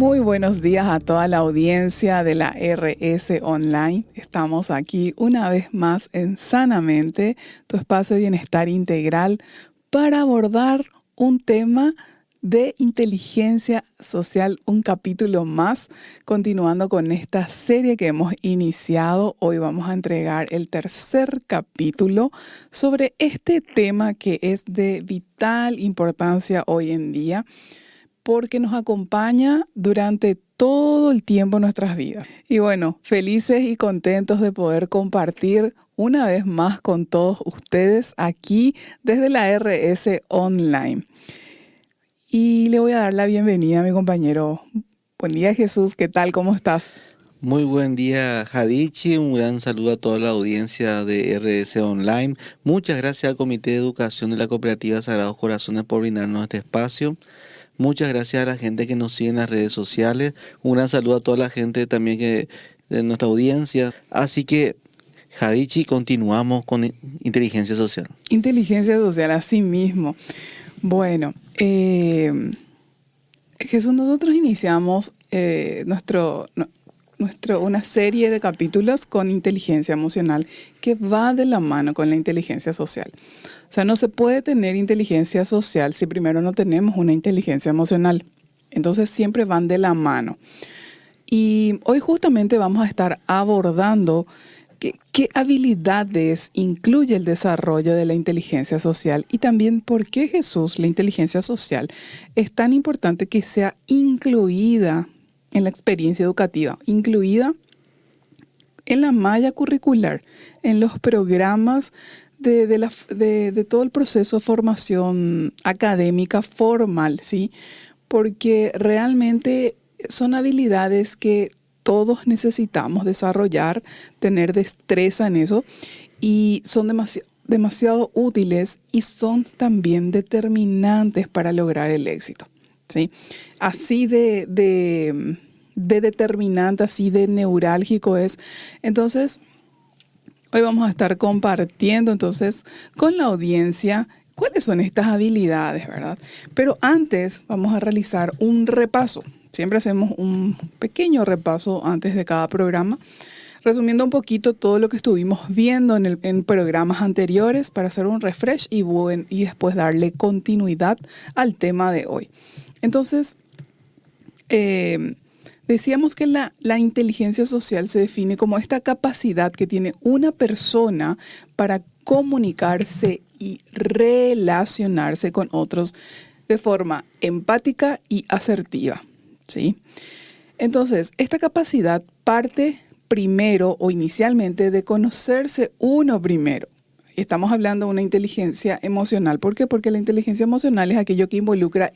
Muy buenos días a toda la audiencia de la RS Online. Estamos aquí una vez más en Sanamente, tu espacio de bienestar integral, para abordar un tema de inteligencia social, un capítulo más, continuando con esta serie que hemos iniciado. Hoy vamos a entregar el tercer capítulo sobre este tema que es de vital importancia hoy en día, porque nos acompaña durante todo el tiempo en nuestras vidas. Y bueno, felices y contentos de poder compartir una vez más con todos ustedes aquí desde la RS Online. Y le voy a dar la bienvenida a mi compañero. Buen día, Jesús, ¿qué tal? ¿Cómo estás? Muy buen día, Jadichi. Un gran saludo a toda la audiencia de RS Online. Muchas gracias al Comité de Educación de la Cooperativa Sagrados Corazones por brindarnos este espacio. Muchas gracias a la gente que nos sigue en las redes sociales. Un gran saludo a toda la gente también de nuestra audiencia. Así que, Jadichi, continuamos con inteligencia social. Inteligencia social, así mismo. Bueno, Jesús, nosotros iniciamos una serie de capítulos con inteligencia emocional que va de la mano con la inteligencia social. O sea, no se puede tener inteligencia social si primero no tenemos una inteligencia emocional. Entonces siempre van de la mano. Y hoy justamente vamos a estar abordando qué habilidades incluye el desarrollo de la inteligencia social y también por qué, Jesús, la inteligencia social es tan importante que sea incluida en la experiencia educativa, incluida en la malla curricular, en los programas de todo el proceso de formación académica formal, ¿sí? Porque realmente son habilidades que todos necesitamos desarrollar, tener destreza en eso, y son demasiado útiles y son también determinantes para lograr el éxito, ¿sí? Así de determinante, así de neurálgico es. Entonces, hoy vamos a estar compartiendo entonces con la audiencia cuáles son estas habilidades, ¿verdad? Pero antes vamos a realizar un repaso. Siempre hacemos un pequeño repaso antes de cada programa, resumiendo un poquito todo lo que estuvimos viendo en programas anteriores para hacer un refresh y después darle continuidad al tema de hoy. Entonces, decíamos que la inteligencia social se define como esta capacidad que tiene una persona para comunicarse y relacionarse con otros de forma empática y asertiva, ¿sí? Entonces, esta capacidad parte primero o inicialmente de conocerse uno primero. Estamos hablando de una inteligencia emocional. ¿Por qué? Porque la inteligencia emocional es aquello que involucra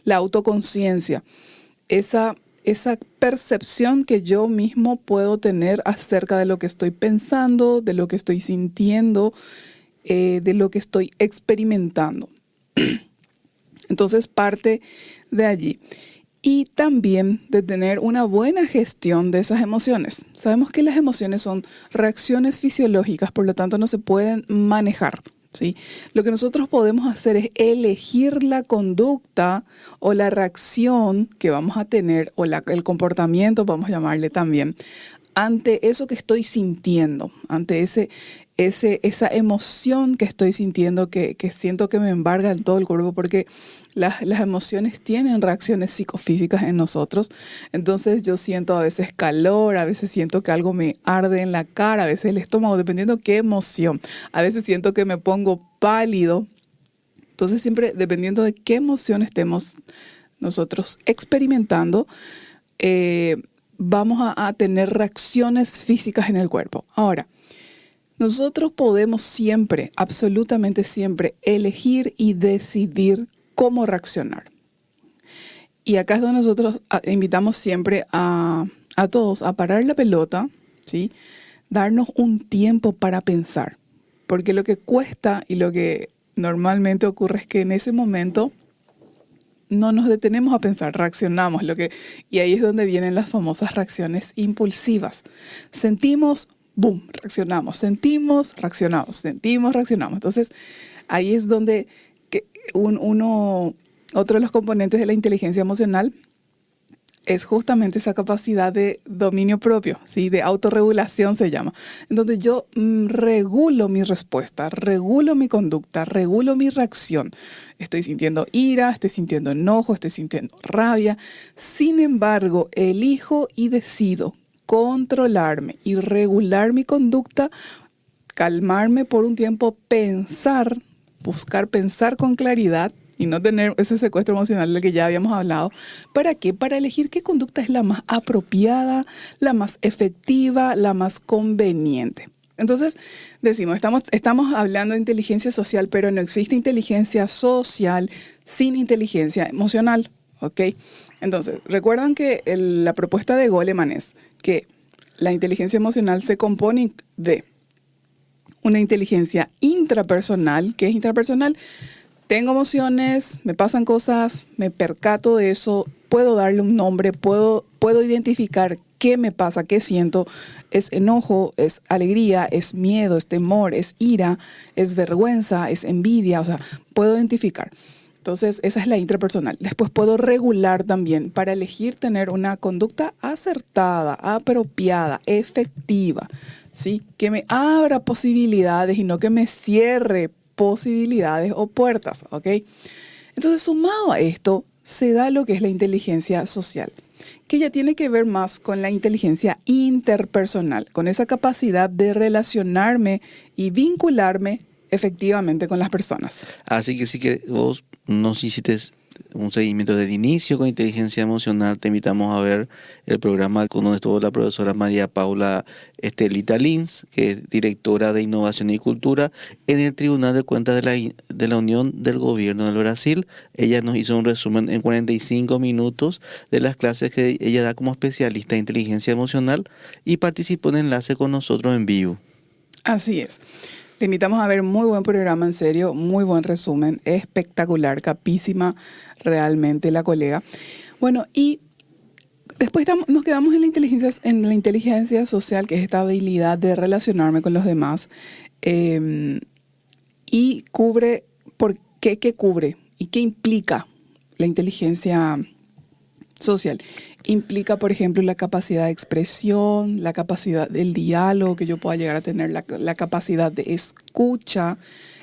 la autoconciencia, esa percepción que yo mismo puedo tener acerca de lo que estoy pensando, de lo que estoy sintiendo, de lo que estoy experimentando. Entonces parte de allí. Y también de tener una buena gestión de esas emociones. Sabemos que las emociones son reacciones fisiológicas, por lo tanto no se pueden manejar, ¿sí? Lo que nosotros podemos hacer es elegir la conducta o la reacción que vamos a tener, o el comportamiento, vamos a llamarle también, ante eso que estoy sintiendo, ante esa emoción que estoy sintiendo, que siento que me embarga en todo el cuerpo, porque las emociones tienen reacciones psicofísicas en nosotros. Entonces yo siento a veces calor, a veces siento que algo me arde en la cara, a veces el estómago, dependiendo qué emoción. A veces siento que me pongo pálido. Entonces siempre dependiendo de qué emoción estemos nosotros experimentando, vamos a tener reacciones físicas en el cuerpo. Ahora, nosotros podemos siempre, absolutamente siempre, elegir y decidir cómo reaccionar. Y acá es donde nosotros invitamos siempre a todos a parar la pelota, ¿sí? Darnos un tiempo para pensar. Porque lo que cuesta y lo que normalmente ocurre es que en ese momento no nos detenemos a pensar, reaccionamos. Y ahí es donde vienen las famosas reacciones impulsivas. Sentimos, boom, reaccionamos. Sentimos, reaccionamos. Sentimos, reaccionamos. Entonces, ahí es donde otro de los componentes de la inteligencia emocional es justamente esa capacidad de dominio propio, ¿sí? De autorregulación se llama, en donde yo regulo mi respuesta, regulo mi conducta, regulo mi reacción. Estoy sintiendo ira, estoy sintiendo enojo, estoy sintiendo rabia. Sin embargo, elijo y decido controlarme y regular mi conducta, calmarme por un tiempo, buscar pensar con claridad y no tener ese secuestro emocional del que ya habíamos hablado. ¿Para qué? Para elegir qué conducta es la más apropiada, la más efectiva, la más conveniente. Entonces, decimos, estamos hablando de inteligencia social, pero no existe inteligencia social sin inteligencia emocional, ¿ok? Entonces, recuerdan que la propuesta de Goleman es que la inteligencia emocional se compone de una inteligencia intrapersonal. ¿Qué es intrapersonal? Tengo emociones, me pasan cosas, me percato de eso, puedo darle un nombre, puedo identificar qué me pasa, qué siento. Es enojo, es alegría, es miedo, es temor, es ira, es vergüenza, es envidia, o sea, puedo identificar. Entonces, esa es la intrapersonal. Después puedo regular también para elegir tener una conducta acertada, apropiada, efectiva, ¿sí? Que me abra posibilidades y no que me cierre posibilidades o puertas, ¿ok? Entonces, sumado a esto, se da lo que es la inteligencia social, que ya tiene que ver más con la inteligencia interpersonal, con esa capacidad de relacionarme y vincularme efectivamente con las personas. Así que sí que vos nos hiciste un seguimiento del inicio con inteligencia emocional. Te invitamos a ver el programa con donde estuvo la profesora María Paula Estelita Lins, que es directora de Innovación y Cultura en el Tribunal de Cuentas de la Unión del Gobierno del Brasil. Ella nos hizo un resumen en 45 minutos de las clases que ella da como especialista en inteligencia emocional y participó en enlace con nosotros en vivo. Así es. Te invitamos a ver muy buen programa, en serio, muy buen resumen, espectacular, capísima realmente la colega. Bueno, y después nos quedamos en la inteligencia social, que es esta habilidad de relacionarme con los demás, y cubre, ¿qué cubre? ¿Y qué implica la inteligencia social? Implica, por ejemplo, la capacidad de expresión, la capacidad del diálogo que yo pueda llegar a tener, la capacidad de escucha,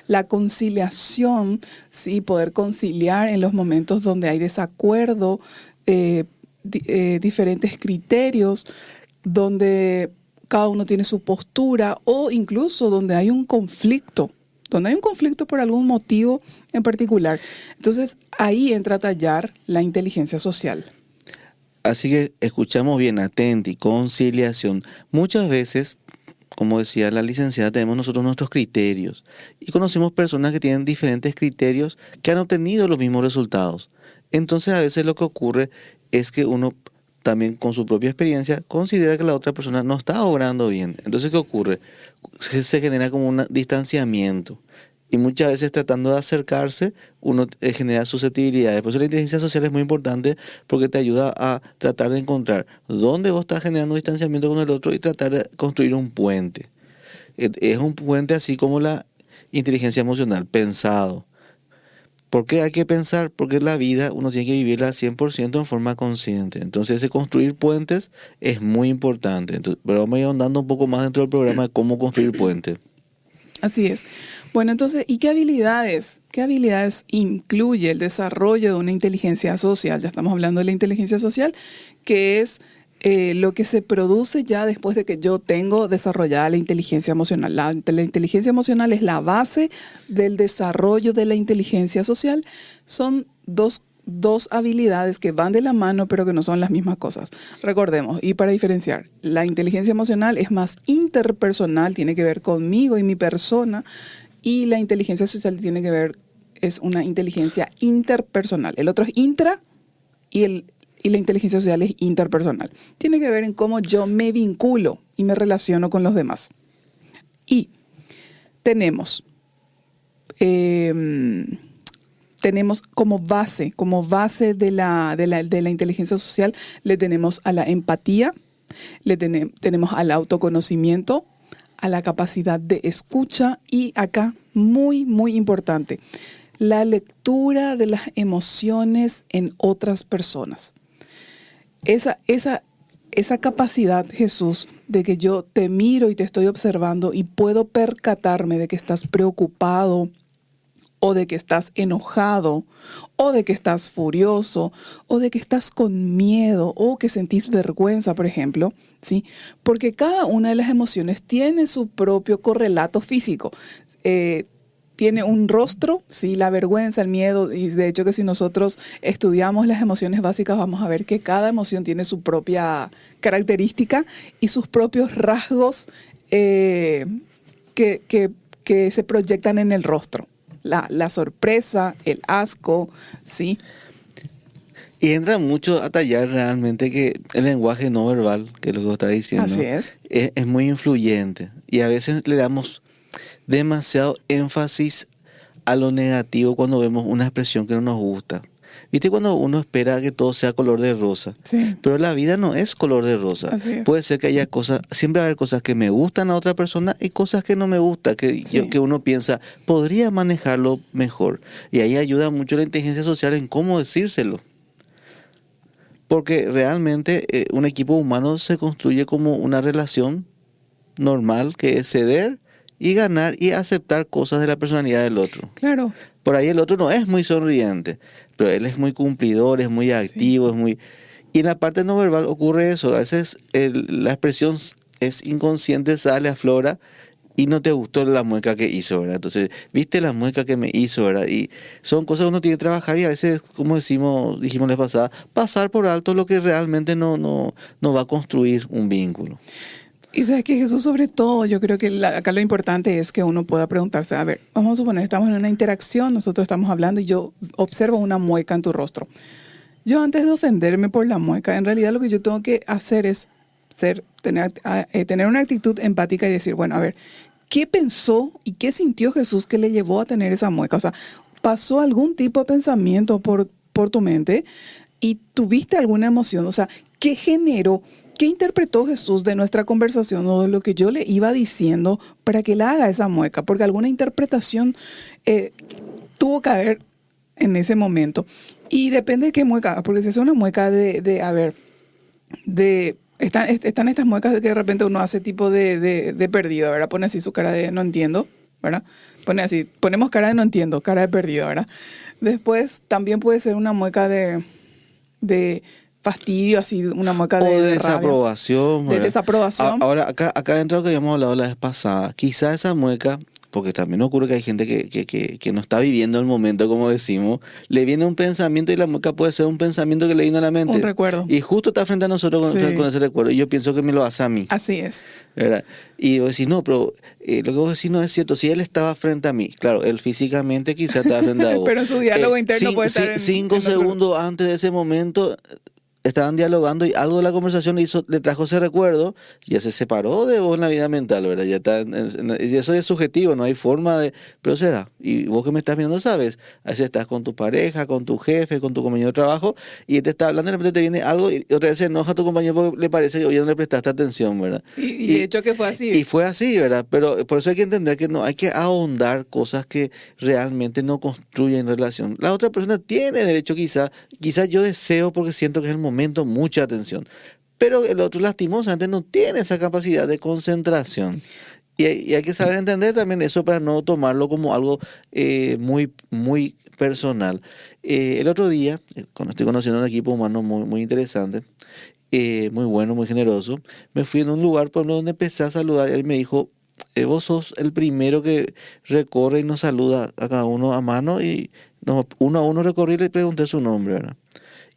la conciliación, ¿sí? Poder conciliar en los momentos donde hay desacuerdo, diferentes criterios, donde cada uno tiene su postura o incluso donde hay un conflicto por algún motivo en particular. Entonces, ahí entra a tallar la inteligencia social. Así que escuchamos bien, atenti, conciliación. Muchas veces, como decía la licenciada, tenemos nosotros nuestros criterios y conocemos personas que tienen diferentes criterios que han obtenido los mismos resultados. Entonces a veces lo que ocurre es que uno también con su propia experiencia considera que la otra persona no está obrando bien. Entonces, ¿qué ocurre? Se genera como un distanciamiento. Y muchas veces tratando de acercarse, uno genera susceptibilidades. Por eso la inteligencia social es muy importante porque te ayuda a tratar de encontrar dónde vos estás generando distanciamiento con el otro y tratar de construir un puente. Es un puente así como la inteligencia emocional, pensado. ¿Por qué hay que pensar? Porque la vida uno tiene que vivirla al 100% en forma consciente. Entonces ese construir puentes es muy importante. Entonces, pero vamos a ir ahondando un poco más dentro del programa de cómo construir puentes. Así es. Bueno, entonces, ¿y qué habilidades incluye el desarrollo de una inteligencia social? Ya estamos hablando de la inteligencia social, que es lo que se produce ya después de que yo tengo desarrollada la inteligencia emocional. La inteligencia emocional es la base del desarrollo de la inteligencia social. Son dos habilidades que van de la mano, pero que no son las mismas cosas. Recordemos, y para diferenciar, la inteligencia emocional es más interpersonal, tiene que ver conmigo y mi persona, y la inteligencia social es una inteligencia interpersonal. El otro es intra y la inteligencia social es interpersonal. Tiene que ver en cómo yo me vinculo y me relaciono con los demás. Y tenemos como base de la inteligencia social, le tenemos a la empatía, tenemos al autoconocimiento, a la capacidad de escucha y acá, muy, muy importante, la lectura de las emociones en otras personas. esa, esa, esa capacidad, Jesús, de que yo te miro y te estoy observando y puedo percatarme de que estás preocupado o de que estás enojado, o de que estás furioso, o de que estás con miedo, o que sentís vergüenza, por ejemplo, ¿sí? Porque cada una de las emociones tiene su propio correlato físico. Tiene un rostro, sí, la vergüenza, el miedo, y de hecho que si nosotros estudiamos las emociones básicas vamos a ver que cada emoción tiene su propia característica y sus propios rasgos que se proyectan en el rostro. La sorpresa, el asco, ¿sí? Y entra mucho a tallar realmente que el lenguaje no verbal, que es lo que vos estás diciendo, Así es. es muy influyente. Y a veces le damos demasiado énfasis a lo negativo cuando vemos una expresión que no nos gusta. ¿Viste cuando uno espera que todo sea color de rosa? Sí. Pero la vida no es color de rosa. Así es. Puede ser que haya cosas, siempre va a haber cosas que me gustan a otra persona y cosas que no me gustan, Sí. que uno piensa, podría manejarlo mejor. Y ahí ayuda mucho la inteligencia social en cómo decírselo. Porque realmente un equipo humano se construye como una relación normal, que es ceder y ganar y aceptar cosas de la personalidad del otro. Claro. Por ahí el otro no es muy sonriente, pero él es muy cumplidor, es muy activo, Sí. es muy... Y en la parte no verbal ocurre eso. A veces la expresión es inconsciente, sale, aflora y no te gustó la mueca que hizo, ¿verdad? Entonces, viste la mueca que me hizo, ¿verdad? Y son cosas que uno tiene que trabajar y a veces, como dijimos la vez pasada, pasar por alto lo que realmente no va a construir un vínculo. Y sabes que Jesús, sobre todo, yo creo que acá lo importante es que uno pueda preguntarse, a ver, vamos a suponer, estamos en una interacción, nosotros estamos hablando y yo observo una mueca en tu rostro. Yo antes de ofenderme por la mueca, en realidad lo que yo tengo que hacer es tener una actitud empática y decir, bueno, a ver, ¿qué pensó y qué sintió Jesús que le llevó a tener esa mueca? O sea, ¿pasó algún tipo de pensamiento por tu mente y tuviste alguna emoción? O sea, ¿qué generó? ¿Qué interpretó Jesús de nuestra conversación o de lo que yo le iba diciendo para que él haga esa mueca? Porque alguna interpretación tuvo que haber en ese momento. Y depende de qué mueca, porque si es una mueca están estas muecas de que de repente uno hace tipo de perdido, ¿verdad? Pone así su cara de no entiendo, ¿verdad? Ponemos cara de no entiendo, cara de perdido, ¿verdad? Después también puede ser una mueca de fastidio, así, una mueca O de de rabia, desaprobación, de ¿verdad? desaprobación. Ahora, acá dentro de lo que habíamos hablado la vez pasada, quizá esa mueca, porque también ocurre que hay gente que no está viviendo el momento, como decimos, le viene un pensamiento y la mueca puede ser un pensamiento que le vino a la mente. Un recuerdo. Y justo está frente a nosotros Sí. con ese recuerdo. Y yo pienso que me lo hace a mí, Así es. ¿verdad? Y vos decís, no, pero lo que vos decís no es cierto. Si él estaba frente a mí, claro, él físicamente quizá estaba frente a vos. Pero en su diálogo interno puede estar en 5 otro- segundos antes de ese momento estaban dialogando y algo de la conversación le trajo ese recuerdo, ya se separó de vos en la vida mental, ¿verdad? Ya está, y eso es subjetivo, no hay forma de, pero se da. Y vos que me estás viendo sabes, a veces estás con tu pareja, con tu jefe, con tu compañero de trabajo, y él te está hablando y de repente te viene algo y otra vez se enoja a tu compañero porque le parece que hoy no le prestaste atención, ¿verdad? Y de hecho que fue así. Y fue así, ¿verdad? Pero por eso hay que entender que no hay que ahondar cosas que realmente no construyen relación. La otra persona tiene derecho quizá yo deseo porque siento que es el momento, mucha atención. Pero el otro lastimosamente no tiene esa capacidad de concentración. Y hay que saber entender también eso para no tomarlo como algo muy personal. El otro día, cuando estoy conociendo a un equipo humano muy interesante, muy bueno, muy generoso, me fui en un lugar por donde empecé a saludar. Él me dijo, vos sos el primero que recorre y nos saluda a cada uno a mano y uno a uno recorrí y le pregunté su nombre, ¿verdad?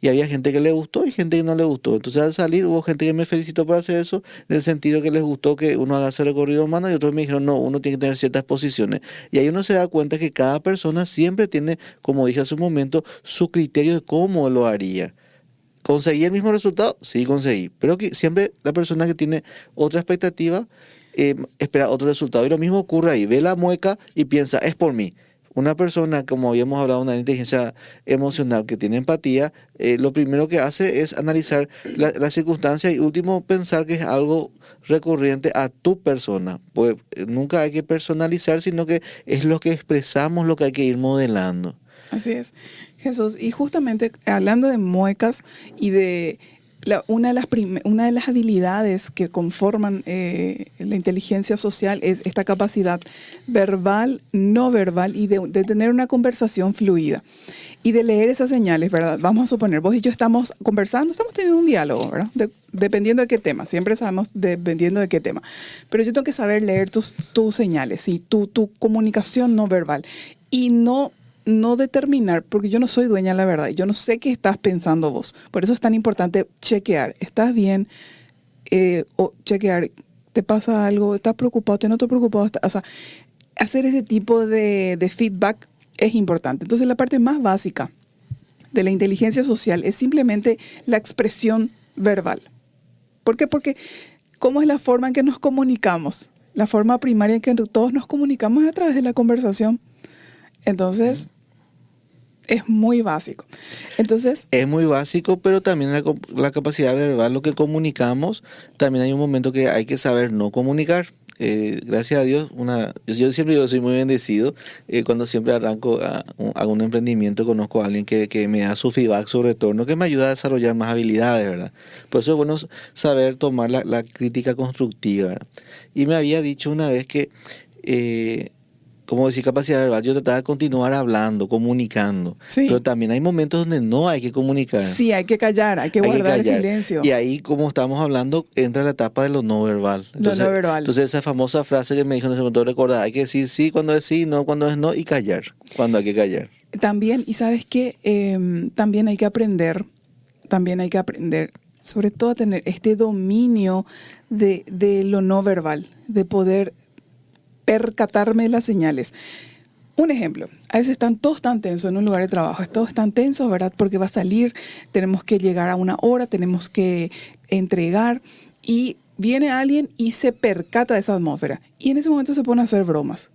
Y había gente que le gustó y gente que no le gustó. Entonces al salir hubo gente que me felicitó por hacer eso, en el sentido que les gustó que uno haga ese recorrido humano y otros me dijeron, no, uno tiene que tener ciertas posiciones. Y ahí uno se da cuenta que cada persona siempre tiene, como dije hace un momento, su criterio de cómo lo haría. ¿Conseguí el mismo resultado? Sí, conseguí. Pero que siempre la persona que tiene otra expectativa espera otro resultado. Y lo mismo ocurre ahí. Ve la mueca y piensa, es por mí. Una persona, como habíamos hablado, una inteligencia emocional que tiene empatía, lo primero que hace es analizar la circunstancia y último pensar que es algo recurrente a tu persona. Pues nunca hay que personalizar, sino que es lo que expresamos, lo que hay que ir modelando. Así es, Jesús. Y justamente hablando de muecas y de una de las habilidades que conforman la inteligencia social es esta capacidad verbal, no verbal y de tener una conversación fluida y de leer esas señales, ¿verdad? Vamos a suponer, vos y yo estamos conversando, estamos teniendo un diálogo, ¿verdad? Dependiendo de qué tema, siempre sabemos dependiendo de qué tema. Pero yo tengo que saber leer tus señales, ¿sí? Tu comunicación no verbal y no determinar, porque yo no soy dueña de la verdad, yo no sé qué estás pensando vos. Por eso es tan importante chequear, ¿estás bien? O chequear, ¿te pasa algo? ¿Estás preocupado? ¿Te noto preocupado? O sea, hacer ese tipo de feedback es importante. Entonces, la parte más básica de la inteligencia social es simplemente la expresión verbal. ¿Por qué? Porque ¿cómo es la forma en que nos comunicamos? La forma primaria en que todos nos comunicamos es a través de la conversación. Entonces, es muy básico. Entonces, es muy básico, pero también la capacidad verbal, lo que comunicamos, también hay un momento que hay que saber no comunicar. Gracias a Dios, yo siempre soy muy bendecido. Cuando siempre arranco a un emprendimiento, conozco a alguien que me da su feedback, su retorno, que me ayuda a desarrollar más habilidades, ¿verdad? Por eso es bueno saber tomar la crítica constructiva, ¿verdad? Y me había dicho una vez que, como decir capacidad verbal, yo trataba de continuar hablando, comunicando, pero sí, también hay momentos donde no hay que comunicar. sí, hay que callar, hay que Hay que guardar el callar. silencio. Y ahí, como estamos hablando, entra la etapa de lo no verbal. Lo no verbal. Entonces esa famosa frase que me dijo en ese momento, recordar, hay que decir sí cuando es sí, no cuando es no, y callar cuando hay que callar. También, y sabes que también hay que aprender, sobre todo a tener este dominio de lo no verbal, de poder percatarme de las señales. Un ejemplo, a veces están todos tan tensos en un lugar de trabajo, todos están tensos, ¿verdad? Porque va a salir, tenemos que llegar a una hora, tenemos que entregar y viene alguien y se percata de esa atmósfera y en ese momento se pone a hacer bromas.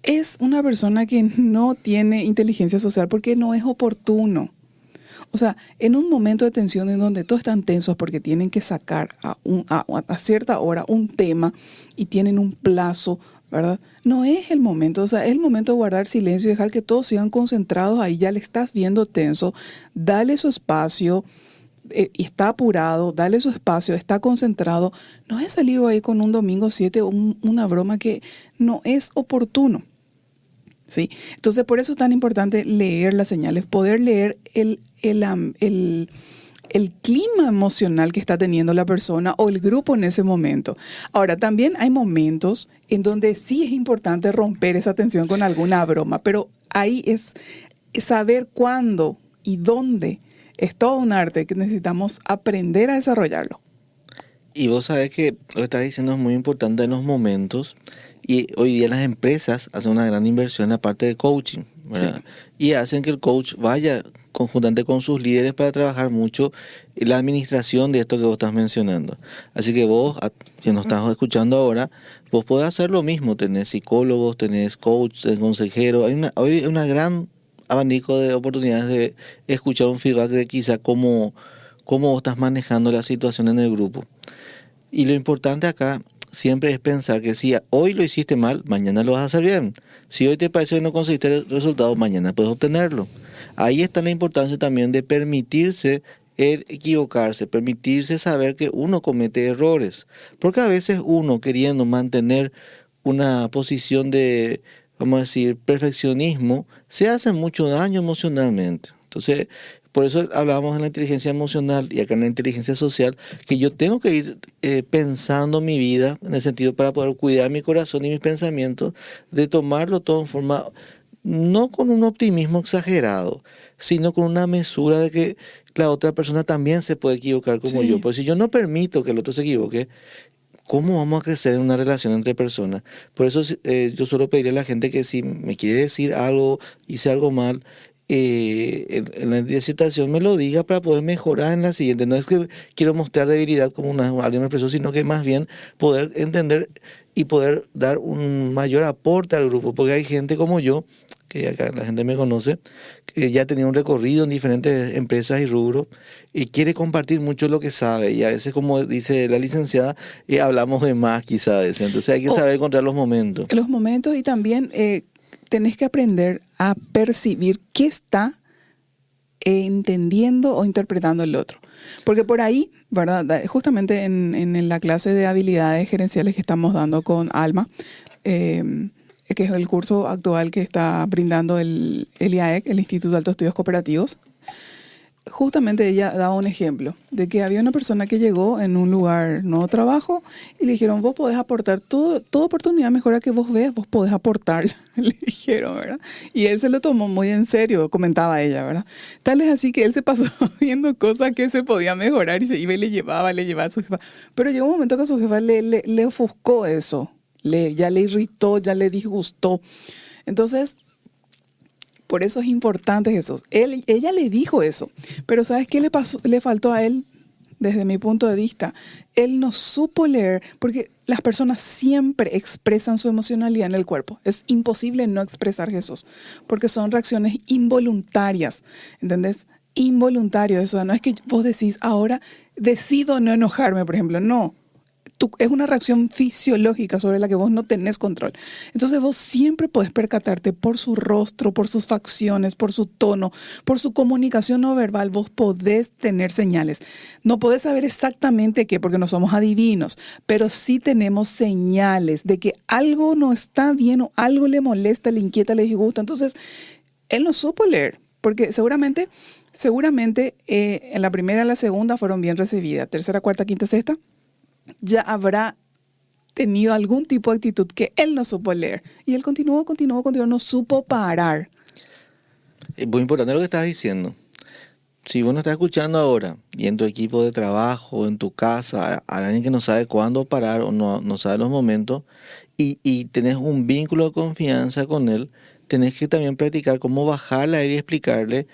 Es una persona que no tiene inteligencia social porque no es oportuno. O sea, en un momento de tensión en donde todos están tensos porque tienen que sacar a cierta hora un tema y tienen un plazo, ¿verdad? No es el momento, o sea, es el momento de guardar silencio y dejar que todos sigan concentrados ahí. Ya le estás viendo tenso, dale su espacio, está apurado, dale su espacio, está concentrado. No es salir ahí con un domingo 7 una broma que no es oportuno. ¿Sí? Entonces, por eso es tan importante leer las señales, poder leer el clima emocional que está teniendo la persona o el grupo en ese momento. Ahora, también hay momentos en donde sí es importante romper esa tensión con alguna broma, pero ahí es saber cuándo y dónde. Es todo un arte que necesitamos aprender a desarrollarlo. Y vos sabés que lo que estás diciendo es muy importante en los momentos. Y hoy día las empresas hacen una gran inversión en la parte de coaching, ¿verdad? Sí. Y hacen que el coach vaya conjuntamente con sus líderes para trabajar mucho en la administración de esto que vos estás mencionando. Así que vos, que nos estás escuchando ahora, vos podés hacer lo mismo. Tenés psicólogos, tenés coach, tenés consejeros. Hoy hay una gran abanico de oportunidades de escuchar un feedback de quizá cómo vos estás manejando la situación en el grupo. Y lo importante acá siempre es pensar que si hoy lo hiciste mal, mañana lo vas a hacer bien. Si hoy te parece que no conseguiste el resultado, mañana puedes obtenerlo. Ahí está la importancia también de permitirse equivocarse, permitirse saber que uno comete errores. Porque a veces uno, queriendo mantener una posición de, vamos a decir, perfeccionismo, se hace mucho daño emocionalmente. Entonces, por eso hablábamos en la inteligencia emocional y acá en la inteligencia social, que yo tengo que ir pensando mi vida en el sentido para poder cuidar mi corazón y mis pensamientos, de tomarlo todo en forma, no con un optimismo exagerado, sino con una mesura de que la otra persona también se puede equivocar como yo. Porque si yo no permito que el otro se equivoque, ¿cómo vamos a crecer en una relación entre personas? Por eso yo suelo pedirle a la gente que si me quiere decir algo, hice algo mal, en la disertación me lo diga para poder mejorar en la siguiente. No es que quiero mostrar debilidad como alguien me expresó, sino que más bien poder entender y poder dar un mayor aporte al grupo, porque hay gente como yo, que acá la gente me conoce, que ya ha tenido un recorrido en diferentes empresas y rubros y quiere compartir mucho lo que sabe, y a veces, como dice la licenciada, hablamos de más quizás a veces. Entonces hay que saber encontrar los momentos. Los momentos, y también tenés que aprender a percibir qué está entendiendo o interpretando el otro. Porque por ahí, ¿verdad? Justamente en la clase de habilidades gerenciales que estamos dando con Alma, que es el curso actual que está brindando el IAEC, el Instituto de Altos Estudios Cooperativos, justamente ella daba un ejemplo de que había una persona que llegó en un lugar nuevo trabajo y le dijeron, vos podés aportar, toda oportunidad mejora que vos veas, vos podés aportar, le dijeron, ¿verdad? Y él se lo tomó muy en serio, comentaba ella, ¿verdad? Tal es así que él se pasó viendo cosas que se podía mejorar y se iba y le llevaba a su jefa. Pero llegó un momento que a su jefa le ofuscó eso, ya le irritó, ya le disgustó. Entonces, por eso es importante eso. Ella le dijo eso, pero ¿sabes qué le faltó a él? Desde mi punto de vista, él no supo leer, porque las personas siempre expresan su emocionalidad en el cuerpo. Es imposible no expresar Jesús, porque son reacciones involuntarias, ¿entendés? Involuntario, eso no es que vos decís, ahora decido no enojarme, por ejemplo, no. Es una reacción fisiológica sobre la que vos no tenés control. Entonces vos siempre podés percatarte por su rostro, por sus facciones, por su tono, por su comunicación no verbal. Vos podés tener señales. No podés saber exactamente qué, porque no somos adivinos, pero sí tenemos señales de que algo no está bien o algo le molesta, le inquieta, le disgusta. Entonces, él no supo leer, porque seguramente en la primera y la segunda fueron bien recibidas. Tercera, cuarta, quinta, sexta, ya habrá tenido algún tipo de actitud que él no supo leer. Y él continuó, no supo parar. Es muy importante lo que estás diciendo. Si vos no estás escuchando ahora y en tu equipo de trabajo, en tu casa, hay alguien que no sabe cuándo parar o no sabe los momentos y tenés un vínculo de confianza con él, tenés que también practicar cómo bajarla a él y explicarle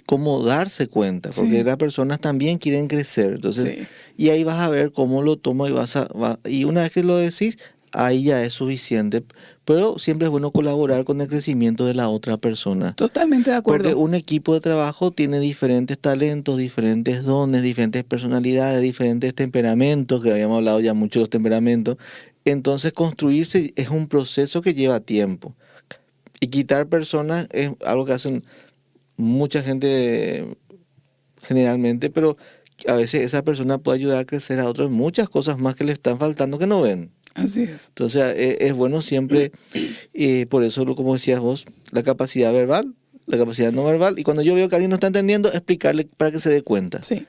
cómo darse cuenta, porque Sí. las personas también quieren crecer. Entonces, Sí. y ahí vas a ver cómo lo toma y una vez que lo decís, ahí ya es suficiente. Pero siempre es bueno colaborar con el crecimiento de la otra persona. Totalmente de Porque acuerdo. un equipo de trabajo tiene diferentes talentos, diferentes dones, diferentes personalidades, diferentes temperamentos, que habíamos hablado ya mucho de los temperamentos. Entonces, construirse es un proceso que lleva tiempo. Y quitar personas es algo que hacen mucha gente generalmente, pero a veces esa persona puede ayudar a crecer a otros en muchas cosas más que le están faltando que no ven. Así es. Entonces, es bueno siempre, por eso, como decías vos, la capacidad verbal, la capacidad no verbal, y cuando yo veo que alguien no está entendiendo, explicarle para que se dé cuenta. Sí.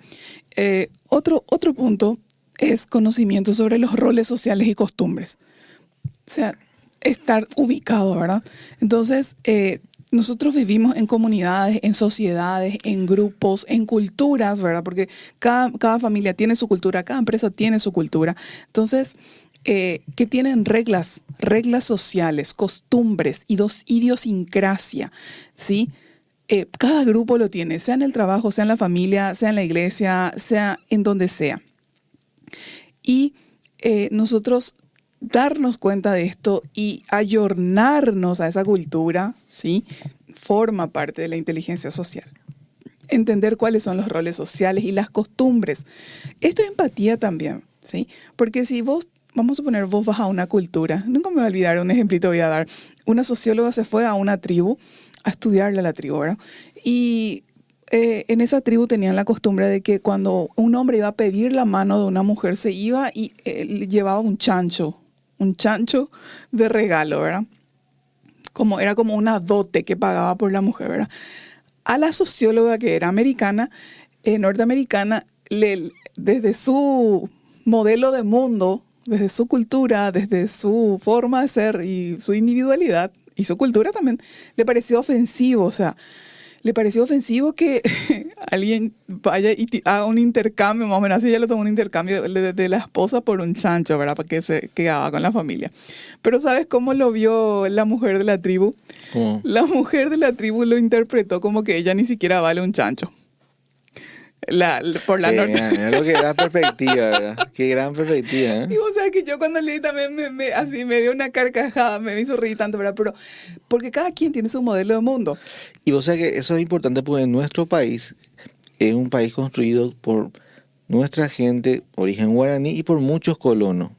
Otro punto es conocimiento sobre los roles sociales y costumbres. O sea, estar ubicado, ¿verdad? Entonces, nosotros vivimos en comunidades, en sociedades, en grupos, en culturas, ¿verdad? Porque cada familia tiene su cultura, cada empresa tiene su cultura. Entonces, que tienen reglas sociales, costumbres, idiosincrasia, ¿sí? Cada grupo lo tiene, sea en el trabajo, sea en la familia, sea en la iglesia, sea en donde sea. Y nosotros darnos cuenta de esto y ayornarnos a esa cultura, ¿sí? Forma parte de la inteligencia social. Entender cuáles son los roles sociales y las costumbres. Esto es empatía también, ¿sí? Porque si vos, vamos a suponer, vos vas a una cultura, nunca me voy a olvidar, un ejemplito voy a dar. Una socióloga se fue a una tribu a estudiarle a la tribu, ¿verdad? Y en esa tribu tenían la costumbre de que cuando un hombre iba a pedir la mano de una mujer, se iba y le llevaba un chancho de regalo, ¿verdad? Era como una dote que pagaba por la mujer, ¿verdad? A la socióloga que era americana, norteamericana, desde su modelo de mundo, desde su cultura, desde su forma de ser y su individualidad y su cultura también, le pareció ofensivo, o sea, le pareció ofensivo que alguien vaya y haga un intercambio, más o menos así, ella lo tomó un intercambio de la esposa por un chancho, ¿verdad? Para que se quedaba con la familia. Pero ¿sabes cómo lo vio la mujer de la tribu? ¿Cómo? La mujer de la tribu lo interpretó como que ella ni siquiera vale un chancho. Por la norte. Mira lo que era perspectiva, ¿verdad? Qué gran perspectiva, ¿eh? Y vos sabés que yo cuando leí también así me dio una carcajada, me hizo reír tanto, ¿verdad? Pero porque cada quien tiene su modelo de mundo. Y vos sabés que eso es importante porque en nuestro país es un país construido por nuestra gente, origen guaraní, y por muchos colonos.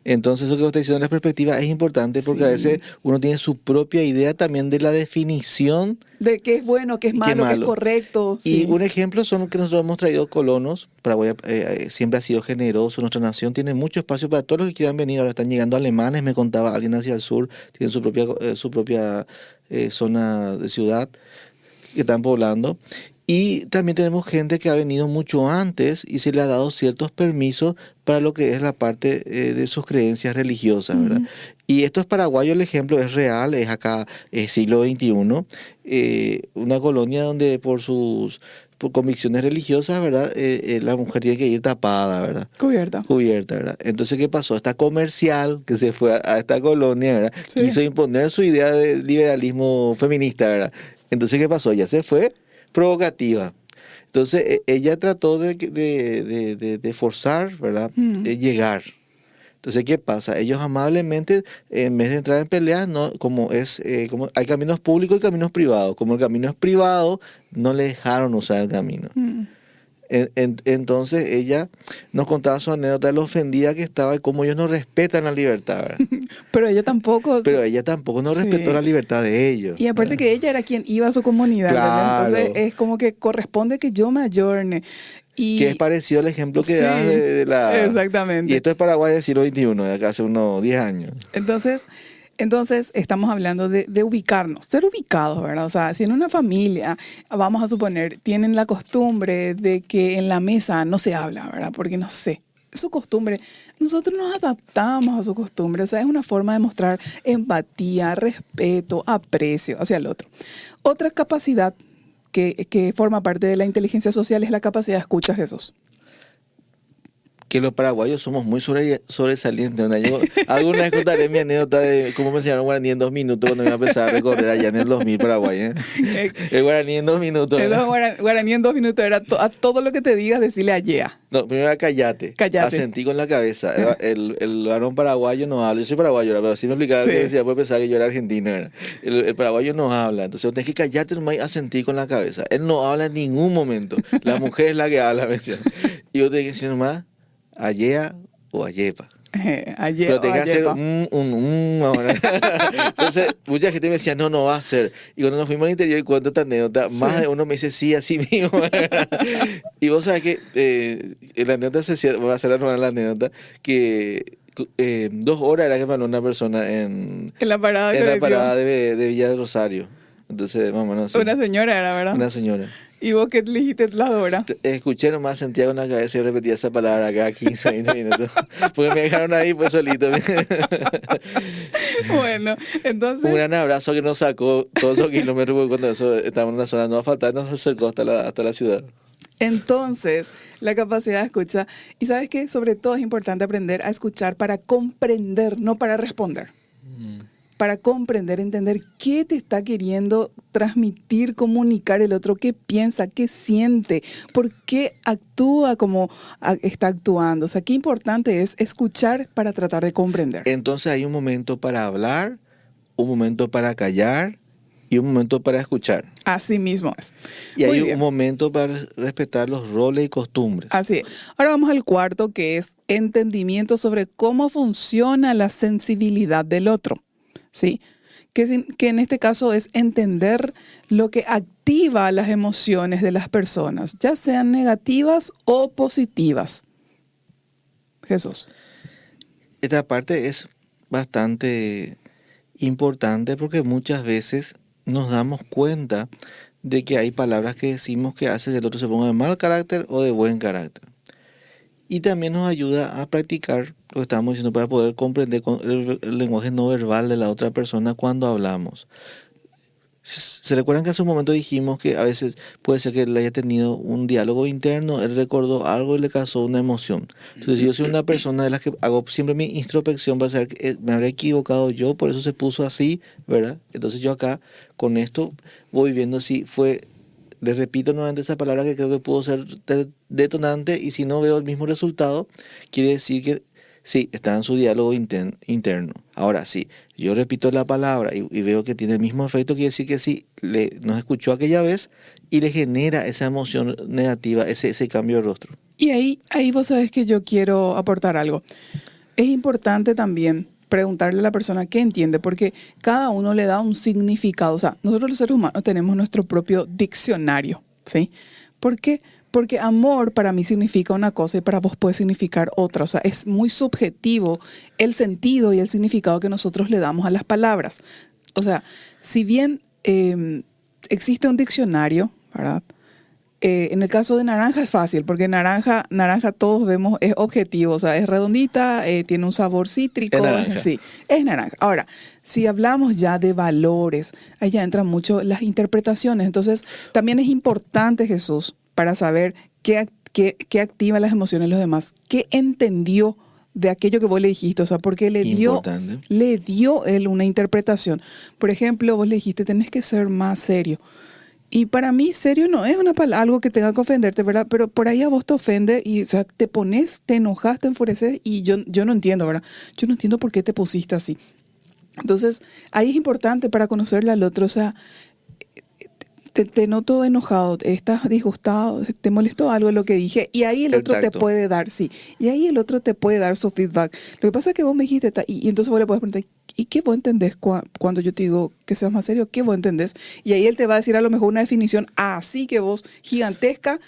Entonces, eso que vos estás diciendo de la perspectiva es importante porque a veces Sí. uno tiene su propia idea también de la definición De qué es bueno, qué es y qué malo, qué es malo. correcto, Y sí. un ejemplo son los que nosotros hemos traído colonos. Paraguay siempre ha sido generoso, nuestra nación tiene mucho espacio para todos los que quieran venir. Ahora están llegando alemanes, me contaba alguien hacia el sur, tienen su propia zona de ciudad que están poblando. Y también tenemos gente que ha venido mucho antes y se le ha dado ciertos permisos para lo que es la parte de sus creencias religiosas, ¿verdad? Ujú. Y esto es paraguayo, el ejemplo es real, es acá siglo XXI, una colonia donde por convicciones religiosas, ¿verdad? La mujer tiene que ir tapada, ¿verdad? Cubierta. Cubierta, ¿verdad? Entonces, ¿qué pasó? Esta comercial que se fue a esta colonia, ¿verdad? Sí. Quiso imponer su idea de liberalismo feminista, ¿verdad? Entonces, ¿qué pasó? Ya se fue provocativa. Entonces, ella trató de forzar, ¿verdad? Mm. Llegar. Entonces, ¿qué pasa? Ellos amablemente, en vez de entrar en peleas, no, como hay caminos públicos y caminos privados. Como el camino es privado, no le dejaron usar el camino. Mm. Entonces ella nos contaba su anécdota de lo ofendida que estaba y cómo ellos no respetan la libertad, ¿verdad? Pero ella tampoco, Pero ella tampoco no respetó sí. la libertad de ellos, Y aparte ¿verdad? que ella era quien iba a su comunidad, ¿entendés? Entonces Claro, es como que corresponde que yo me ayorne. que es Y parecido al ejemplo que das sí, de la... Y exactamente. esto es Paraguay del siglo XXI, de acá hace unos 10 años. Entonces, entonces estamos hablando de ubicarnos, ser ubicados, ¿verdad? O sea, si en una familia, vamos a suponer, tienen la costumbre de que en la mesa no se habla, ¿verdad? Porque no sé, su costumbre, nosotros nos adaptamos a su costumbre, o sea, es una forma de mostrar empatía, respeto, aprecio hacia el otro. Otra capacidad que forma parte de la inteligencia social es la capacidad de escucha, Jesús. Que los paraguayos somos muy sobresalientes, ¿no? Yo alguna vez contaré mi anécdota de cómo me enseñaron guaraní en 2 minutos cuando me iba a empezar a recorrer allá en el 2000 Paraguay, ¿eh? Eh, El guaraní en 2 minutos, ¿verdad? Guaraní en 2 minutos era a todo lo que te digas, decirle allá. No, primero era callate, Cállate. asentí con la cabeza. El varón paraguayo no habla, yo soy paraguayo, ¿verdad? Pero sí me explicaba que Sí. decía, puede pensar que yo era argentino, ¿verdad? El paraguayo no habla, entonces vos tenés que callarte nomás y asentir con la cabeza. Él no habla en ningún momento, la mujer es la que habla, me decía. Y yo tenía que decir nomás, allea o allepa. Ayer Pero o te que hacer ayepa. ahora. Entonces, mucha gente me decía, no, no va a ser. Y cuando nos fuimos al interior y cuento esta anécdota, más Sí. de uno me dice, sí, así mismo. Y vos sabés que la anécdota va a ser la anécdota, que 2 horas era que me habló una persona En la parada en la colectiva. parada de Villa del Rosario. Entonces, más o menos así. Una señora era, ¿verdad? Una señora. ¿Y vos qué le dijiste la hora? Escuché nomás, sentía con la cabeza y repetía esa palabra cada 15, 20 minutos. Porque me dejaron ahí pues solito. Bueno, Un entonces, gran abrazo que nos sacó todos esos kilómetros, porque cuando eso estábamos en una zona no va a faltar, nos acercó hasta la ciudad. entonces, la capacidad de escucha. Y sabes que sobre todo es importante aprender a escuchar para comprender, no para responder. Para comprender, entender qué te está queriendo transmitir, comunicar el otro, qué piensa, qué siente, por qué actúa como está actuando. O sea, qué importante es escuchar para tratar de comprender. Entonces hay un momento para hablar, un momento para callar y un momento para escuchar. Así mismo es. Y Muy hay un bien. momento para respetar los roles y costumbres. Así es. Ahora vamos al cuarto, que es entendimiento sobre cómo funciona la sensibilidad del otro. ¿Sí? Que en este caso es entender lo que activa las emociones de las personas, ya sean negativas o positivas. Jesús. Esta parte es bastante importante porque muchas veces nos damos cuenta de que hay palabras que decimos que hacen que el otro se ponga de mal carácter o de buen carácter. Y también nos ayuda a practicar lo que estamos diciendo para poder comprender el lenguaje no verbal de la otra persona cuando hablamos. ¿Se recuerdan que hace un momento dijimos que a veces puede ser que él haya tenido un diálogo interno, él recordó algo y le causó una emoción? Entonces, si yo soy una persona de las que hago siempre mi introspección para saber que me habré equivocado yo, por eso se puso así, ¿verdad? Entonces yo acá con esto voy viendo si fue, le repito nuevamente esa palabra que creo que pudo ser detonante, y si no veo el mismo resultado, quiere decir que sí, está en su diálogo interno. Ahora sí, yo repito la palabra y veo que tiene el mismo efecto, quiere decir que sí, nos escuchó aquella vez y le genera esa emoción negativa, ese cambio de rostro. Y ahí vos sabés que yo quiero aportar algo. Es importante también preguntarle a la persona qué entiende, porque cada uno le da un significado. O sea, nosotros los seres humanos tenemos nuestro propio diccionario, ¿sí? ¿Por qué? Porque amor para mí significa una cosa y para vos puede significar otra. O sea, es muy subjetivo el sentido y el significado que nosotros le damos a las palabras. O sea, si bien existe un diccionario, ¿verdad? En el caso de naranja es fácil, porque naranja todos vemos, es objetivo, o sea, es redondita, tiene un sabor cítrico, Es naranja. sí, es naranja. Ahora, si hablamos ya de valores, ahí ya entran mucho las interpretaciones. Entonces, también es importante, Jesús, para saber qué activa las emociones de los demás, qué entendió de aquello que vos le dijiste, o sea, porque Importante. le dio él una interpretación. Por ejemplo, vos le dijiste, tenés que ser más serio. Y para mí, serio no es algo que tenga que ofenderte, ¿verdad? Pero por ahí a vos te ofende y, o sea, te pones, te enojas, te enfureces y yo no entiendo, ¿verdad? Yo no entiendo por qué te pusiste así. Entonces, ahí es importante para conocerle al otro, o sea, te noto enojado, estás disgustado, te molestó algo de lo que dije, y ahí el El otro te tacto. puede dar, sí, y ahí el otro te puede dar su feedback. Lo que pasa es que vos me dijiste, y entonces vos le puedes preguntar, ¿y qué vos entendés cuando yo te digo que seas más serio? ¿Qué vos entendés? Y ahí él te va a decir a lo mejor una definición así que vos, gigantesca,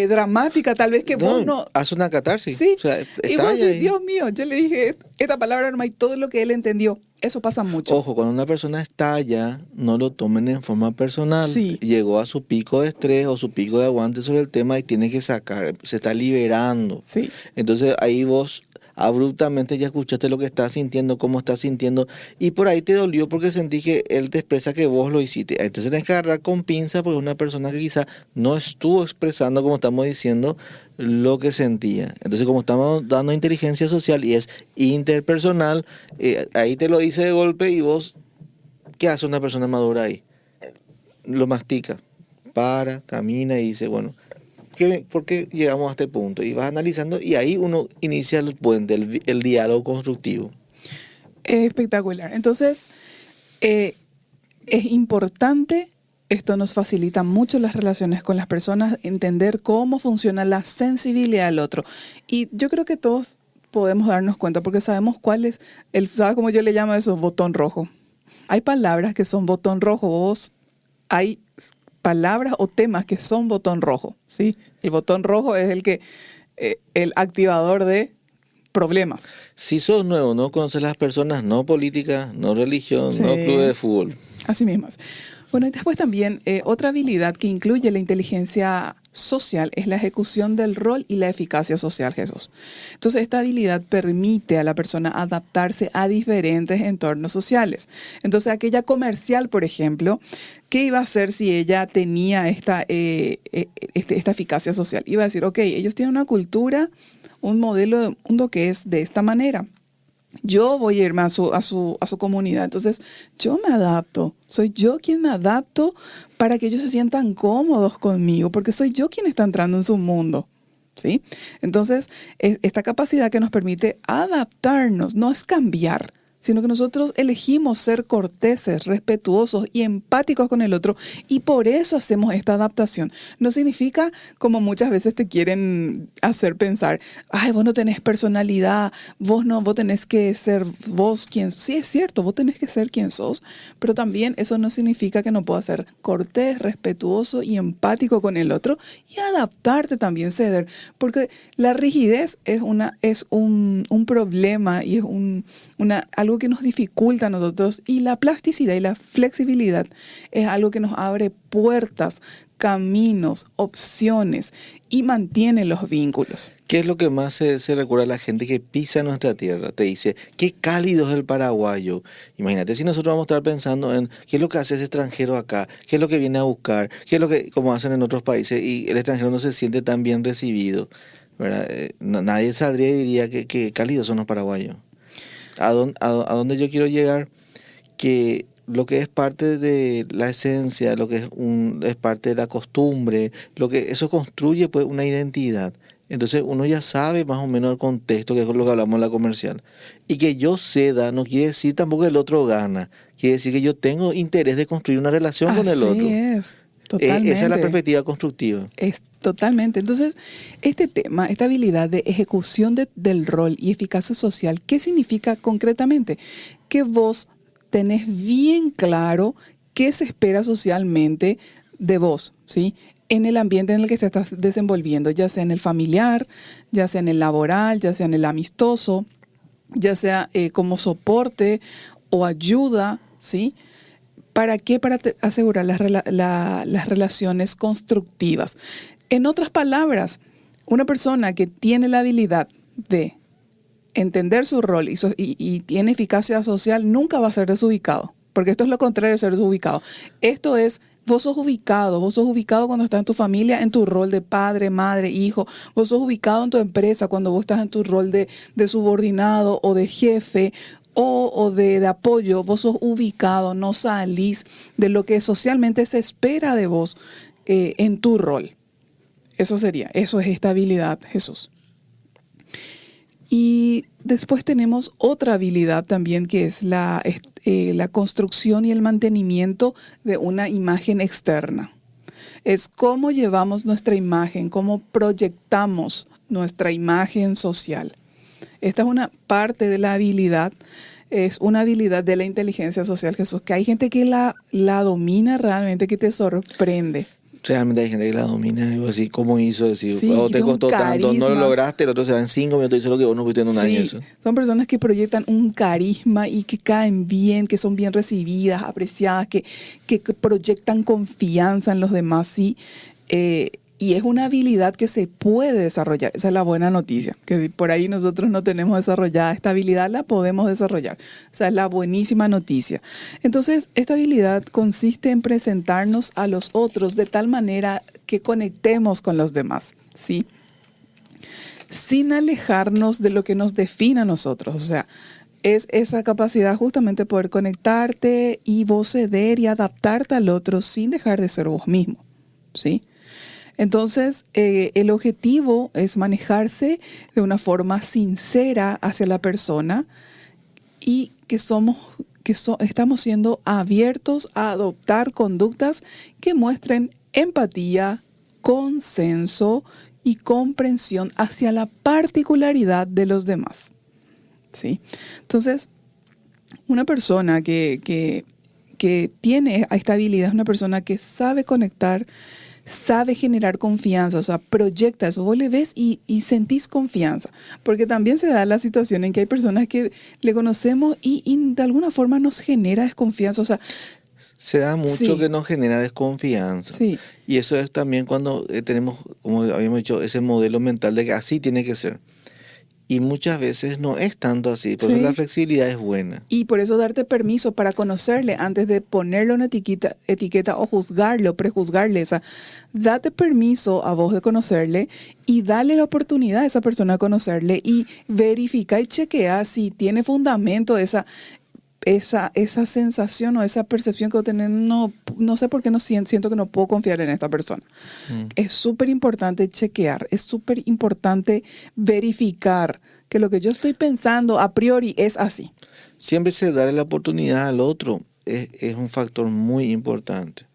dramática, tal vez que vos no. Haz una catarsis. Sí, O sea, y vos estalla decís, ahí. Dios mío, yo le dije esta palabra nomás y todo lo que él entendió. Eso pasa mucho. Ojo, cuando una persona estalla, no lo tomen en forma personal. Sí, Llegó a su pico de estrés o su pico de aguante sobre el tema y tiene que sacar, se está liberando. sí. Entonces ahí vos abruptamente ya escuchaste lo que estás sintiendo, cómo estás sintiendo, y por ahí te dolió porque sentí que él te expresa que vos lo hiciste. Entonces tenés que agarrar con pinza porque es una persona que quizá no estuvo expresando, como estamos diciendo, lo que sentía. Entonces, como estamos dando inteligencia social y es interpersonal, ahí te lo dice de golpe y vos, ¿qué hace una persona madura ahí? Lo mastica, para, camina y dice, bueno, ¿por qué llegamos a este punto? Y vas analizando y ahí uno inicia el puente, el diálogo constructivo. Espectacular. Entonces, es importante, esto nos facilita mucho las relaciones con las personas, entender cómo funciona la sensibilidad del otro. Y yo creo que todos podemos darnos cuenta porque sabemos cuál es, ¿sabes cómo yo le llamo eso? Botón rojo. Hay palabras que son botón rojo, hay palabras o temas que son botón rojo, ¿sí? El botón rojo es el activador de problemas. Si sos nuevo, no conoces las personas, no política, no religión, Sí. no club de fútbol. Así mismas. Bueno, y después también otra habilidad que incluye la inteligencia social es la ejecución del rol y la eficacia social, Jesús. Entonces, esta habilidad permite a la persona adaptarse a diferentes entornos sociales. Entonces, aquella comercial, por ejemplo, ¿qué iba a hacer si ella tenía esta eficacia social? Iba a decir, ok, ellos tienen una cultura, un modelo de mundo que es de esta manera. Yo voy a irme a su comunidad, entonces yo me adapto, soy yo quien me adapto para que ellos se sientan cómodos conmigo, porque soy yo quien está entrando en su mundo, ¿sí? Entonces, esta capacidad que nos permite adaptarnos, no es cambiar, sino que nosotros elegimos ser corteses, respetuosos y empáticos con el otro, y por eso hacemos esta adaptación. No significa, como muchas veces te quieren hacer pensar, ay, vos no tenés personalidad, vos tenés que ser vos quien. Sí, es cierto, vos tenés que ser quien sos, pero también eso no significa que no puedas ser cortés, respetuoso y empático con el otro y adaptarte también, ceder, porque la rigidez es un problema y es algo que nos dificulta a nosotros, y la plasticidad y la flexibilidad es algo que nos abre puertas, caminos, opciones y mantiene los vínculos. ¿Qué es lo que más se recuerda a la gente que pisa nuestra tierra? Te dice, qué cálido es el paraguayo. Imagínate si nosotros vamos a estar pensando en qué es lo que hace ese extranjero acá, qué es lo que viene a buscar, qué es lo que, como hacen en otros países, y el extranjero no se siente tan bien recibido, ¿verdad? Nadie saldría y diría que cálidos son los paraguayos. ¿A dónde yo quiero llegar? Que lo que es parte de la esencia, lo que es parte de la costumbre, lo que eso construye pues una identidad. Entonces uno ya sabe más o menos el contexto, que es lo que hablamos en la comercial. Y que yo ceda no quiere decir tampoco que el otro gana. Quiere decir que yo tengo interés de construir una relación con el Así otro. es, Totalmente. Esa es la perspectiva constructiva. Es totalmente. Entonces, este tema, esta habilidad de ejecución del rol y eficacia social, ¿qué significa concretamente? Que vos tenés bien claro qué se espera socialmente de vos, ¿sí? En el ambiente en el que te estás desenvolviendo, ya sea en el familiar, ya sea en el laboral, ya sea en el amistoso, ya sea como soporte o ayuda, ¿sí? ¿Para qué? Para asegurar las relaciones constructivas. En otras palabras, una persona que tiene la habilidad de entender su rol y tiene eficacia social nunca va a ser desubicado, porque esto es lo contrario de ser desubicado. Esto es, vos sos ubicado cuando estás en tu familia, en tu rol de padre, madre, hijo. Vos sos ubicado en tu empresa cuando vos estás en tu rol de subordinado o de jefe o de apoyo. Vos sos ubicado, no salís de lo que socialmente se espera de vos en tu rol. Eso es estabilidad, Jesús. Y después tenemos otra habilidad también que es la construcción y el mantenimiento de una imagen externa. Es cómo llevamos nuestra imagen, cómo proyectamos nuestra imagen social. Esta es una parte de la habilidad, es una habilidad de la inteligencia social, Jesús, que hay gente que la domina realmente, que te sorprende. Realmente hay gente que la domina, digo, así, ¿cómo hizo? Decir, Sí, te costó tanto, no lo lograste, el otro se va en 5 minutos, hizo lo que vos no pudiste en un año. Eso. Son personas que proyectan un carisma y que caen bien, que son bien recibidas, apreciadas, que proyectan confianza en los demás, sí. Y es una habilidad que se puede desarrollar. Esa es la buena noticia, que por ahí nosotros no tenemos desarrollada esta habilidad, la podemos desarrollar. Esa es la buenísima noticia. Entonces, esta habilidad consiste en presentarnos a los otros de tal manera que conectemos con los demás, ¿sí? Sin alejarnos de lo que nos define a nosotros. O sea, es esa capacidad justamente de poder conectarte y vos ceder y adaptarte al otro sin dejar de ser vos mismo, ¿sí? Entonces, el objetivo es manejarse de una forma sincera hacia la persona y que estamos siendo abiertos a adoptar conductas que muestren empatía, consenso y comprensión hacia la particularidad de los demás, ¿sí? Entonces, una persona que tiene esta habilidad es una persona que sabe conectar, sabe generar confianza, o sea, proyecta eso. Vos le ves y sentís confianza, porque también se da la situación en que hay personas que le conocemos y de alguna forma nos genera desconfianza, o sea, se da mucho sí, que nos genera desconfianza. Sí. Y eso es también cuando tenemos, como habíamos dicho, ese modelo mental de que así tiene que ser. Y muchas veces no es tanto así, por eso la flexibilidad es buena. Y por eso darte permiso para conocerle antes de ponerle una etiqueta o juzgarlo, prejuzgarle. O sea, date permiso a vos de conocerle y dale la oportunidad a esa persona de conocerle y verifica y chequea si tiene fundamento esa sensación o esa percepción que vos tenés. No sé por qué no siento que no puedo confiar en esta persona. Es súper importante chequear, es súper importante verificar que lo que yo estoy pensando a priori es así. Siempre se darle la oportunidad al otro es un factor muy importante.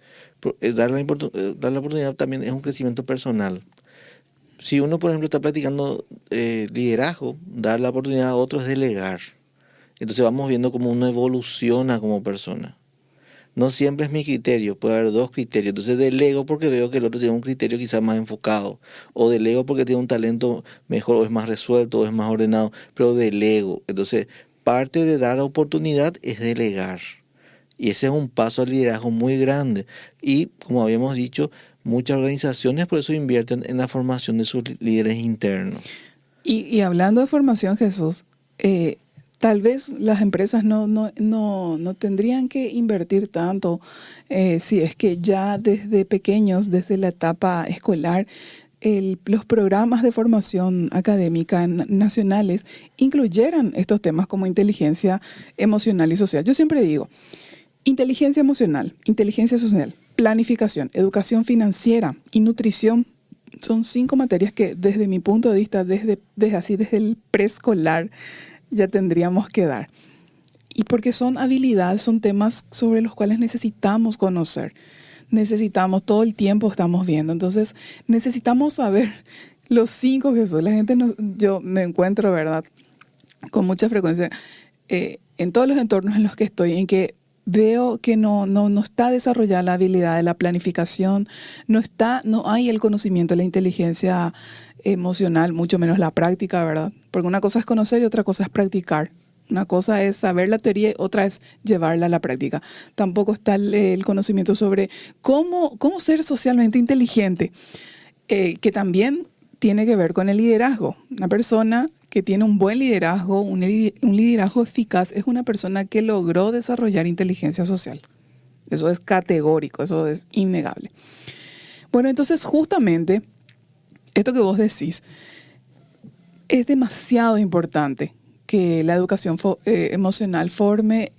Darle la oportunidad también es un crecimiento personal. Si uno, por ejemplo, está practicando liderazgo, dar la oportunidad a otro es delegar. Entonces vamos viendo cómo uno evoluciona como persona. No siempre es mi criterio, puede haber 2 criterios. Entonces delego porque veo que el otro tiene un criterio quizás más enfocado. O delego porque tiene un talento mejor, o es más resuelto, o es más ordenado. Pero delego. Entonces parte de dar la oportunidad es delegar. Y ese es un paso al liderazgo muy grande. Y como habíamos dicho, muchas organizaciones por eso invierten en la formación de sus líderes internos. Y hablando de formación, Jesús, tal vez las empresas no tendrían que invertir tanto si es que ya desde pequeños, desde la etapa escolar, los programas de formación académica nacionales incluyeran estos temas como inteligencia emocional y social. Yo siempre digo, inteligencia emocional, inteligencia social, planificación, educación financiera y nutrición son 5 materias que desde mi punto de vista, desde el preescolar, ya tendríamos que dar. Y porque son habilidades, son temas sobre los cuales necesitamos conocer. necesitamos, todo el tiempo estamos viendo. Entonces, necesitamos saber los 5 Jesús. La gente, yo me encuentro, ¿verdad?, con mucha frecuencia en todos los entornos en los que estoy, en que veo que no está desarrollada la habilidad de la planificación, no hay el conocimiento de la inteligencia emocional, mucho menos la práctica, ¿verdad? Porque una cosa es conocer y otra cosa es practicar. Una cosa es saber la teoría y otra es llevarla a la práctica. Tampoco está el conocimiento sobre cómo ser socialmente inteligente, que también tiene que ver con el liderazgo. Una persona que tiene un buen liderazgo, un liderazgo eficaz, es una persona que logró desarrollar inteligencia social. Eso es categórico, eso es innegable. Bueno, entonces justamente esto que vos decís es demasiado importante que la educación emocional forme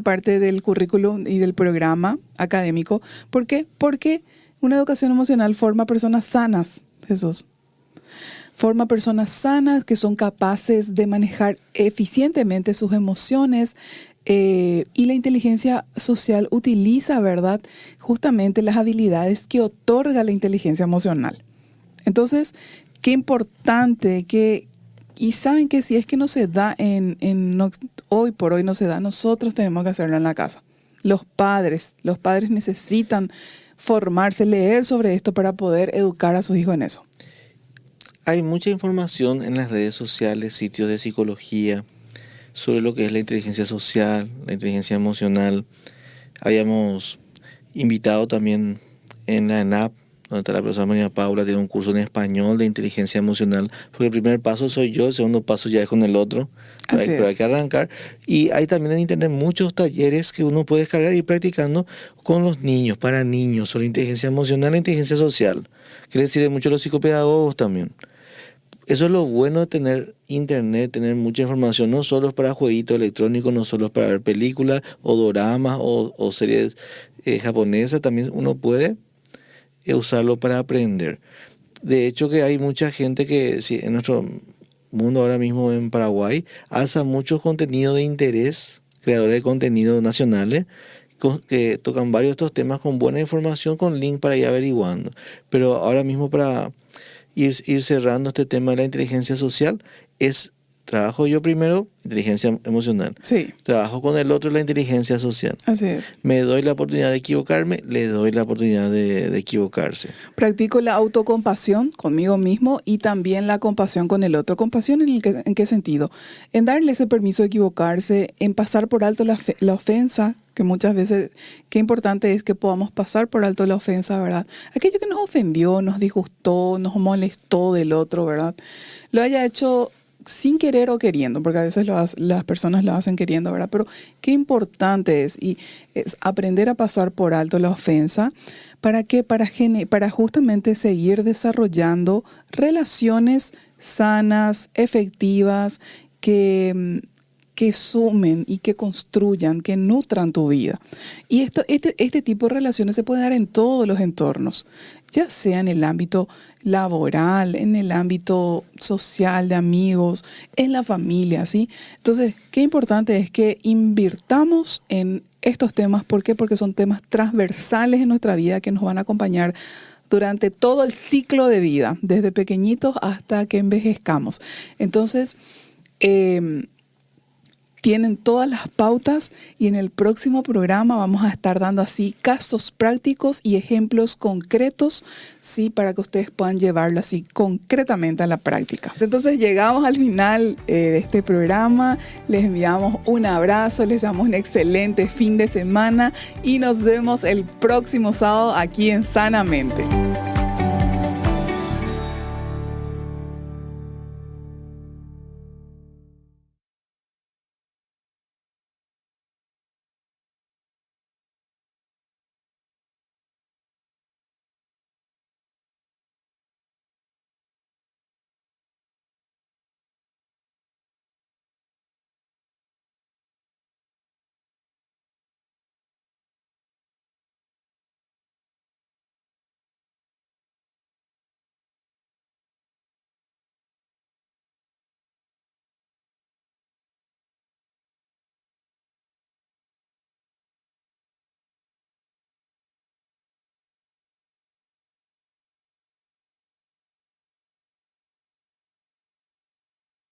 parte del currículum y del programa académico. ¿Por qué? Porque una educación emocional forma personas sanas, Jesús. Forma personas sanas que son capaces de manejar eficientemente sus emociones, y la inteligencia social utiliza, ¿verdad?, justamente las habilidades que otorga la inteligencia emocional. Entonces, qué importante y saben que si es que no se da hoy por hoy no se da, nosotros tenemos que hacerlo en la casa. Los padres necesitan formarse, leer sobre esto para poder educar a sus hijos en eso. Hay mucha información en las redes sociales, sitios de psicología, sobre lo que es la inteligencia social, la inteligencia emocional. Habíamos invitado también en la ENAP, donde está la profesora María Paula, tiene un curso en español de inteligencia emocional, porque el primer paso soy yo, el segundo paso ya es con el otro, pero hay que arrancar. Y hay también en internet muchos talleres que uno puede descargar y ir practicando con los niños, para niños, sobre inteligencia emocional e inteligencia social, que les sirve mucho a los psicopedagogos también. Eso es lo bueno de tener internet, tener mucha información, no solo es para jueguitos electrónicos, no solo es para ver películas o doramas o series japonesas, también uno puede usarlo para aprender. De hecho que hay mucha gente que en nuestro mundo ahora mismo en Paraguay alza muchos contenidos de interés, creadores de contenido nacionales, que tocan varios de estos temas con buena información, con link para ir averiguando. Pero ahora mismo para ir cerrando este tema de la inteligencia social, trabajo yo primero, inteligencia emocional. Sí. Trabajo con el otro, la inteligencia social. Así es. Me doy la oportunidad de equivocarme, le doy la oportunidad de equivocarse. Practico la autocompasión conmigo mismo y también la compasión con el otro. ¿Compasión en qué sentido? En darle ese permiso de equivocarse, en pasar por alto la ofensa, que muchas veces, qué importante es que podamos pasar por alto la ofensa, ¿verdad? Aquello que nos ofendió, nos disgustó, nos molestó del otro, ¿verdad? Lo haya hecho sin querer o queriendo, porque a veces las personas lo hacen queriendo, ¿verdad? Pero qué importante es aprender a pasar por alto la ofensa. ¿Para qué? Para justamente seguir desarrollando relaciones sanas, efectivas, que sumen y que construyan, que nutran tu vida. Y este tipo de relaciones se puede dar en todos los entornos, ya sea en el ámbito laboral, en el ámbito social de amigos, en la familia, ¿sí? Entonces, qué importante es que invirtamos en estos temas. ¿Por qué? Porque son temas transversales en nuestra vida que nos van a acompañar durante todo el ciclo de vida, desde pequeñitos hasta que envejezcamos. Entonces, tienen todas las pautas y en el próximo programa vamos a estar dando así casos prácticos y ejemplos concretos, sí, para que ustedes puedan llevarlo así concretamente a la práctica. Entonces llegamos al final de este programa, les enviamos un abrazo, les damos un excelente fin de semana y nos vemos el próximo sábado aquí en Sanamente.